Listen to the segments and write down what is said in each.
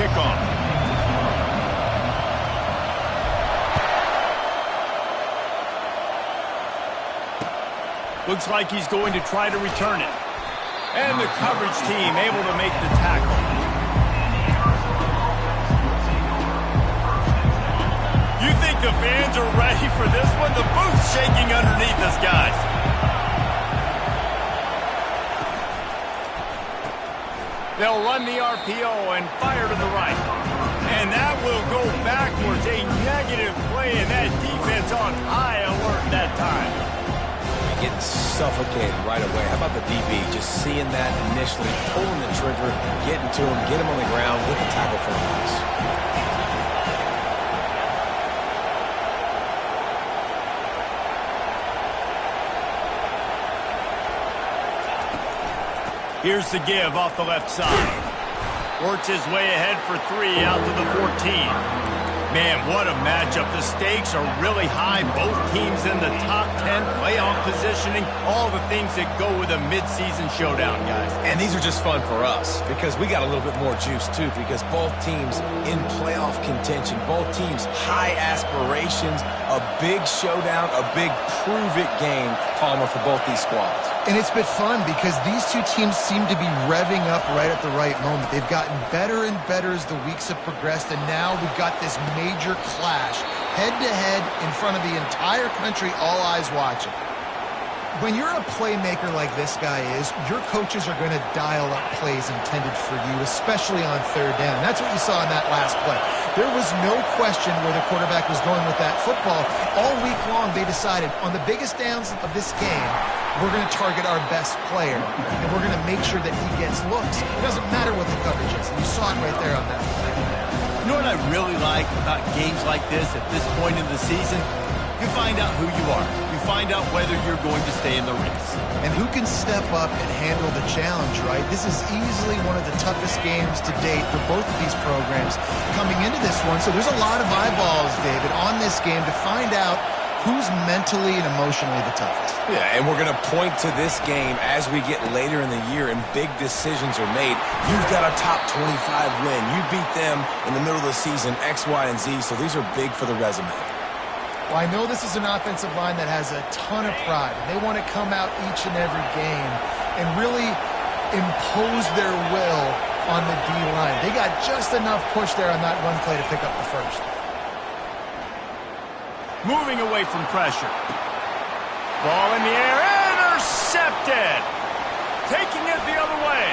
kickoff. Looks like he's going to try to return it. And the coverage team able to make the tackle. You think the fans are ready for this one? The booth's shaking underneath us, guys. They'll run the RPO and fire to the right. And that will go backwards. A negative play, and that defense on high alert that time. Getting suffocated right away. How about the DB? Just seeing that initially, pulling the trigger, getting to him, get him on the ground, get the tackle for a loss. Here's the give off the left side. Works his way ahead for 3 out to the 14. Man, what a matchup. The stakes are really high. Both teams in the top 10, playoff positioning, all the things that go with a midseason showdown, guys. And these are just fun for us because we got a little bit more juice, too, because both teams in playoff contention, both teams high aspirations, a big showdown, a big prove-it game, Palmer, for both these squads. And it's been fun because these two teams seem to be revving up right at the right moment. They've gotten better and better as the weeks have progressed, and now we've got this major clash, head-to-head in front of the entire country, all eyes watching. When you're a playmaker like this guy is, your coaches are going to dial up plays intended for you, especially on third down. That's what you saw in that last play. There was no question where the quarterback was going with that football. All week long, they decided on the biggest downs of this game, we're going to target our best player, and we're going to make sure that he gets looks. It doesn't matter what the coverage is. And you saw it right there on that play. You know what I really like about games like this at this point in the season? You find out who you are. You find out whether you're going to stay in the race. And who can step up and handle the challenge, right? This is easily one of the toughest games to date for both of these programs coming into this one. So there's a lot of eyeballs, David, on this game to find out who's mentally and emotionally the toughest. Yeah, and we're going to point to this game as we get later in the year and big decisions are made. You've got a top 25 win. You beat them in the middle of the season, X, Y, and Z, so these are big for the resume. Well, I know this is an offensive line that has a ton of pride. They want to come out each and every game and really impose their will on the D-line. They got just enough push there on that run play to pick up the first. Moving away from pressure. Ball in the air, intercepted. Taking it the other way.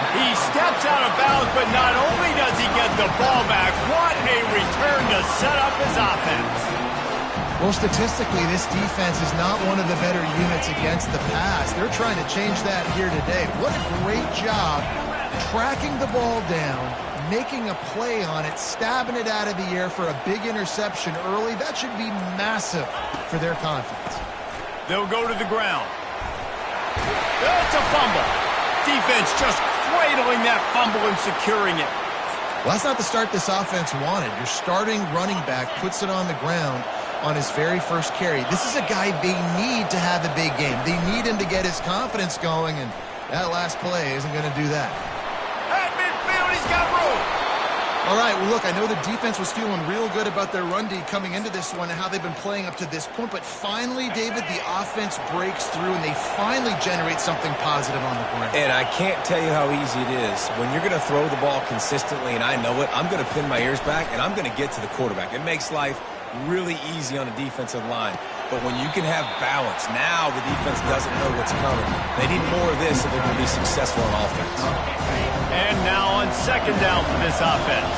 He steps out of bounds, but not only does he get the ball back, what a return to set up his offense. Well, statistically, this defense is not one of the better units against the pass. They're trying to change that here today. What a great job tracking the ball down, making a play on it, stabbing it out of the air for a big interception early. That should be massive for their confidence. They'll go to the ground. That's a fumble. Defense just cradling that fumble and securing it. Well, that's not the start this offense wanted. Your starting running back puts it on the ground on his very first carry. This is a guy they need to have a big game. They need him to get his confidence going, and that last play isn't going to do that. At midfield, he's got room. All right, well, look, I know the defense was feeling real good about their run D coming into this one and how they've been playing up to this point, but finally, David, the offense breaks through and they finally generate something positive on the ground. And I can't tell you how easy it is. When you're going to throw the ball consistently, and I know it, I'm going to pin my ears back and I'm going to get to the quarterback. It makes life really easy on the defensive line. But when you can have balance, now the defense doesn't know what's coming. They need more of this if they're going to be successful on offense. And now on second down for this offense.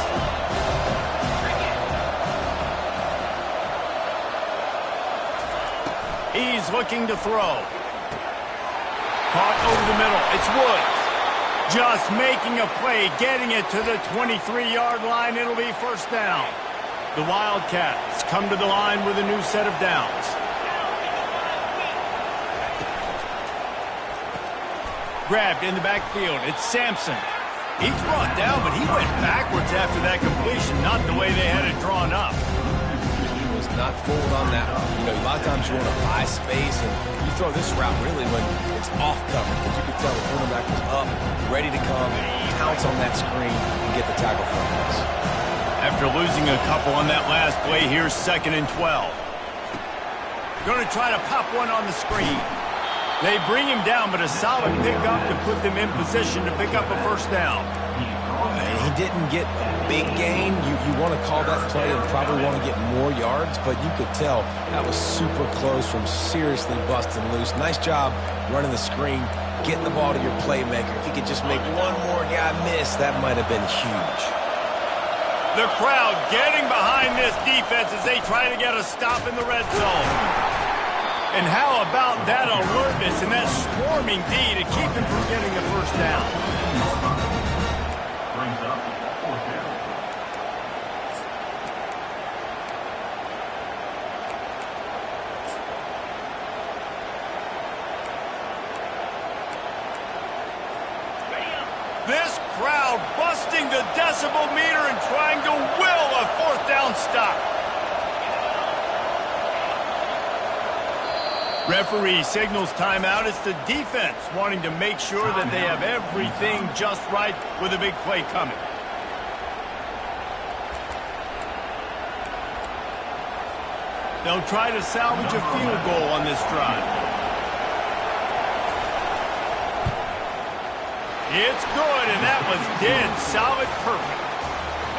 He's looking to throw. Caught over the middle. It's Woods. Just making a play, getting it to the 23-yard line. It'll be first down. The Wildcats come to the line with a new set of downs. Grabbed in the backfield. It's Sampson. He's brought down, but he went backwards after that completion, not the way they had it drawn up. was not fooled on that one. You know, a lot of times you want to buy space, and you throw this route really when it's off cover, because you could tell the cornerback was up, ready to come, pounce on that screen, and get the tackle for a loss. After losing a couple on that last play, here's 2nd and 12. Going to try to pop one on the screen. They bring him down, but a solid pickup to put them in position to pick up a first down. He didn't get a big gain. You want to call that play and probably want to get more yards, but you could tell that was super close from seriously busting loose. Nice job running the screen, getting the ball to your playmaker. If he could just make one more guy miss, that might have been huge. The crowd getting behind this defense as they try to get a stop in the red zone. And how about that alertness and that swarming D to keep him from getting a first down? This crowd busting the decibel meter and trying to will a fourth down stop. Referee signals timeout. It's the defense wanting to make sure that they have everything just right with a big play coming. They'll try to salvage a field goal on this drive. It's good, and that was dead solid perfect.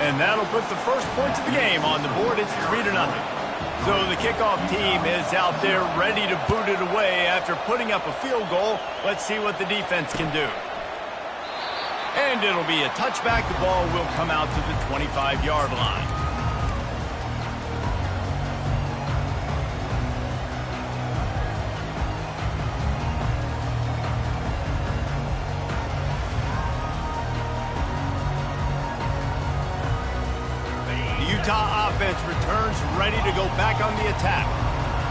And that'll put the first points of the game on the board. It's 3-0. So the kickoff team is out there ready to boot it away after putting up a field goal. Let's see what the defense can do. And it'll be a touchback. The ball will come out to the 25-yard line. Utah offense returns ready to go back on the attack.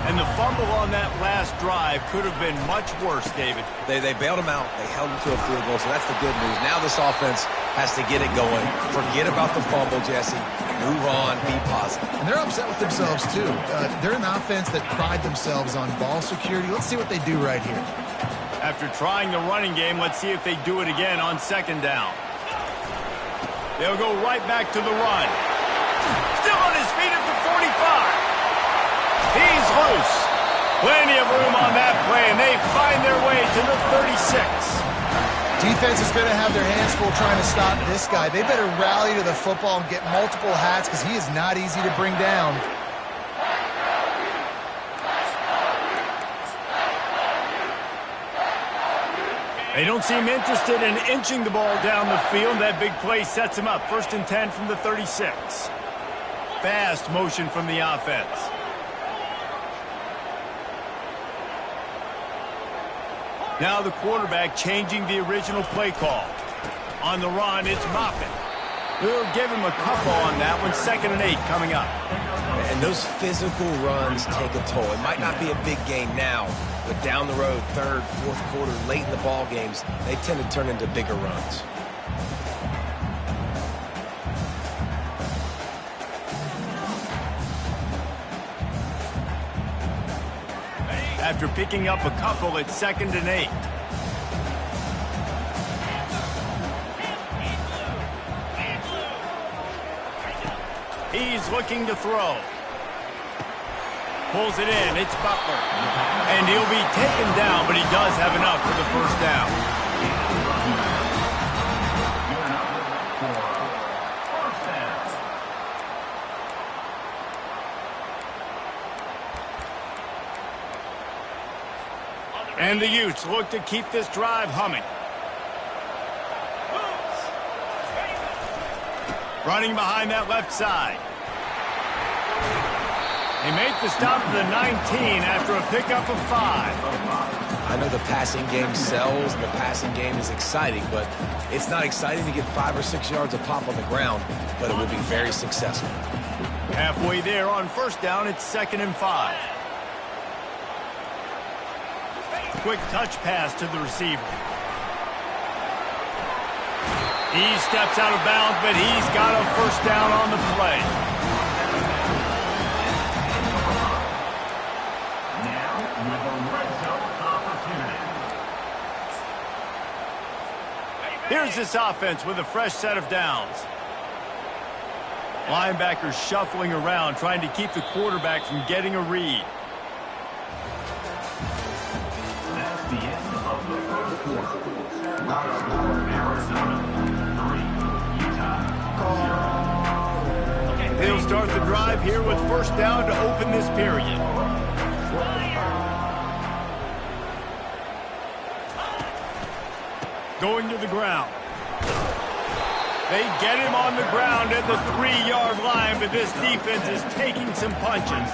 And the fumble on that last drive could have been much worse, David. They bailed him out. They held him to a field goal, so that's the good news. Now this offense has to get it going. Forget about the fumble, Jesse. Move on. Be positive. And they're upset with themselves, too. They're an offense that pride themselves on ball security. Let's see what they do right here. After trying the running game, let's see if they do it again on 2nd down. They'll go right back to the run. Still on his feet at the 45. He's loose. Plenty of room on that play, and they find their way to the 36. Defense is going to have their hands full trying to stop this guy. They better rally to the football and get multiple hats because he is not easy to bring down. They don't seem interested in inching the ball down the field. That big play sets him up. 1st and 10 from the 36. Fast motion from the offense. Now the quarterback changing the original play call. On the run, it's Moffitt. We'll give him a couple on that one. 2nd and 8 coming up. And those physical runs take a toll. It might not be a big game now, but down the road, 3rd, 4th quarter, late in the ball games, they tend to turn into bigger runs. After picking up a couple, it's 2nd and 8. He's looking to throw. Pulls it in. It's Butler. And he'll be taken down, but he does have enough for the first down. And the Utes look to keep this drive humming. Running behind that left side. They make the stop at the 19 after a pickup of 5. I know the passing game sells, the passing game is exciting, but it's not exciting to get 5 or 6 yards of pop on the ground, but it will be very successful. Halfway there on 1st down, it's 2nd and 5. Quick touch pass to the receiver. He steps out of bounds, but he's got a first down on the play. Here's this offense with a fresh set of downs. Linebackers shuffling around, trying to keep the quarterback from getting a read. That's the end of the first quarter. Arizona 3, Utah 0. They'll start the drive here with first down to open this period. Going to the ground. They get him on the ground at the 3-yard line, but this defense is taking some punches.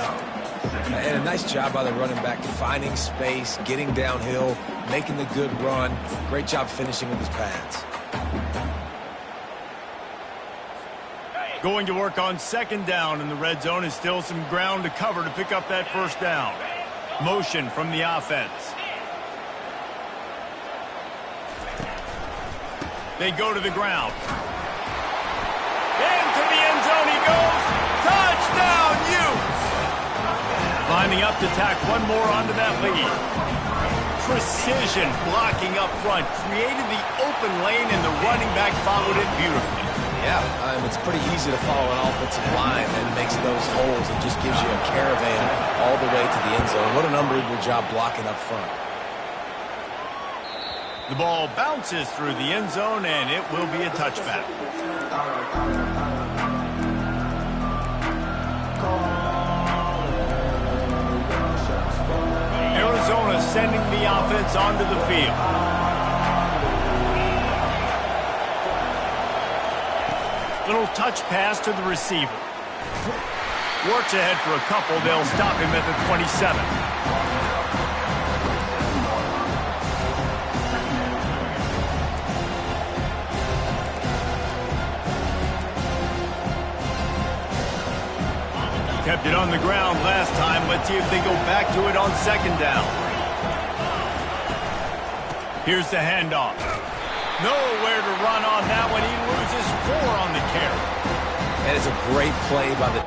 And a nice job by the running back, finding space, getting downhill, making the good run. Great job finishing with his pads. Going to work on second down in the red zone is still some ground to cover to pick up that first down. Motion from the offense. They go to the ground. Into the end zone he goes. Touchdown, Utes! Lining up to tack one more onto that lead. Precision blocking up front. Created the open lane, and the running back followed it beautifully. Yeah, it's pretty easy to follow an offensive line that makes those holes and just gives you a caravan all the way to the end zone. What an unbelievable job blocking up front. The ball bounces through the end zone, and it will be a touchback. Arizona sending the offense onto the field. Little touch pass to the receiver. Works ahead for a couple. They'll stop him at the 27. Kept it on the ground last time. Let's see if they go back to it on second down. Here's the handoff. Nowhere to run on that one. He loses 4 on the carry. And it's a great play by the